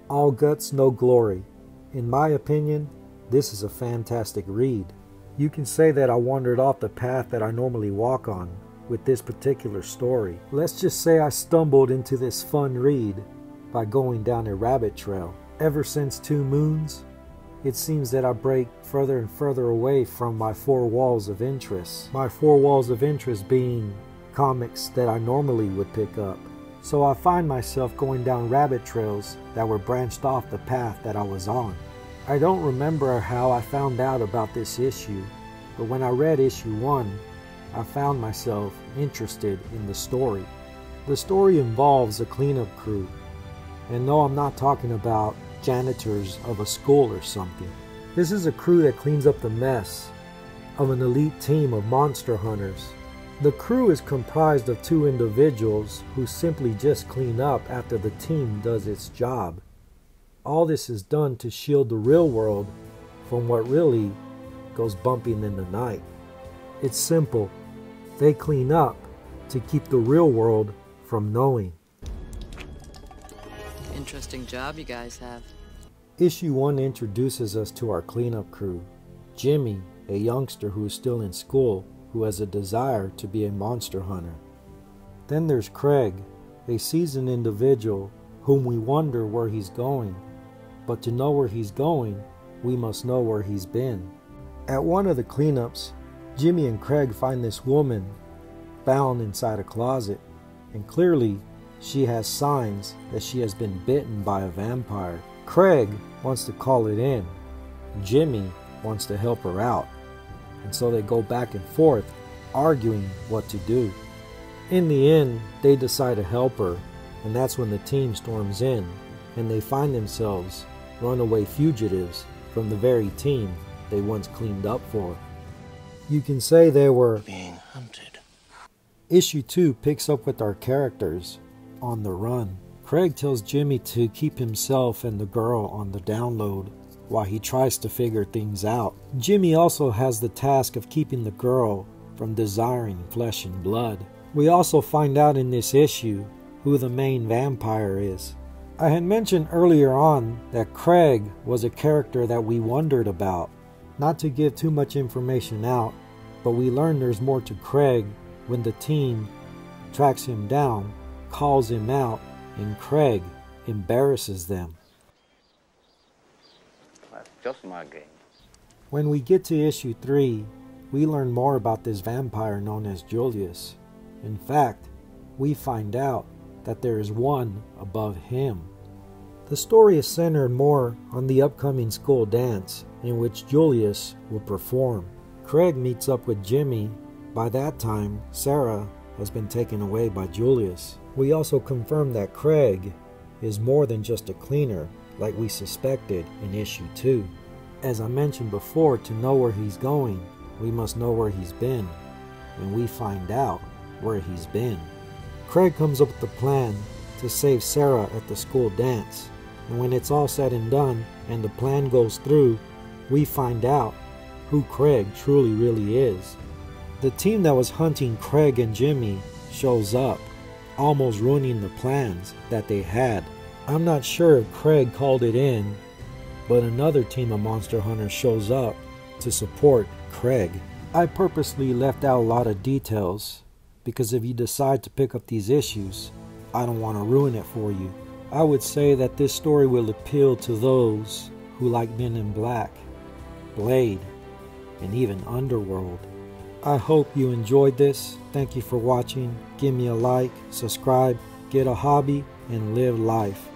All Guts, No Glory. In my opinion, this is a fantastic read. You can say that I wandered off the path that I normally walk on with this particular story. Let's just say I stumbled into this fun read by going down a rabbit trail. Ever since Two Moons, it seems that I break further and further away from my four walls of interest. My four walls of interest being comics that I normally would pick up. So I find myself going down rabbit trails that were branched off the path that I was on. I don't remember how I found out about this issue, but when I read issue 1, I found myself interested in the story. The story involves a cleanup crew, and no, I'm not talking about janitors of a school or something. This is a crew that cleans up the mess of an elite team of monster hunters. The crew is comprised of 2 individuals who simply just clean up after the team does its job. All this is done to shield the real world from what really goes bumping in the night. It's simple. They clean up to keep the real world from knowing. Interesting job you guys have. Issue 1 introduces us to our cleanup crew. Jimmy, a youngster who is still in school, who has a desire to be a monster hunter. Then there's Craig, a seasoned individual whom we wonder where he's going. But to know where he's going, we must know where he's been. At one of the cleanups, Jimmy and Craig find this woman bound inside a closet, and clearly she has signs that she has been bitten by a vampire. Craig wants to call it in. Jimmy wants to help her out. And so they go back and forth, arguing what to do. In the end, they decide to help her, and that's when the team storms in, and they find themselves runaway fugitives from the very team they once cleaned up for. You can say they were being hunted. Issue 2 picks up with our characters on the run. Craig tells Jimmy to keep himself and the girl on the download while he tries to figure things out. Jimmy also has the task of keeping the girl from desiring flesh and blood. We also find out in this issue who the main vampire is. I had mentioned earlier on that Craig was a character that we wondered about. Not to give too much information out, but we learn there's more to Craig when the team tracks him down, calls him out, and Craig embarrasses them. That's just my game. When we get to issue 3, we learn more about this vampire known as Julius. In fact, we find out that there is one above him. The story is centered more on the upcoming school dance in which Julius will perform. Craig meets up with Jimmy. By that time, Sarah has been taken away by Julius. We also confirm that Craig is more than just a cleaner like we suspected in issue 2. As I mentioned before, to know where he's going, we must know where he's been, and we find out where he's been. Craig comes up with the plan to save Sarah at the school dance, and when it's all said and done and the plan goes through, we find out who Craig truly really is. The team that was hunting Craig and Jimmy shows up, almost ruining the plans that they had. I'm not sure if Craig called it in, but another team of monster hunters shows up to support Craig. I purposely left out a lot of details because if you decide to pick up these issues, I don't want to ruin it for you. I would say that this story will appeal to those who like Men in Black, Blade, and even Underworld. I hope you enjoyed this. Thank you for watching. Give me a like, subscribe, get a hobby, and live life.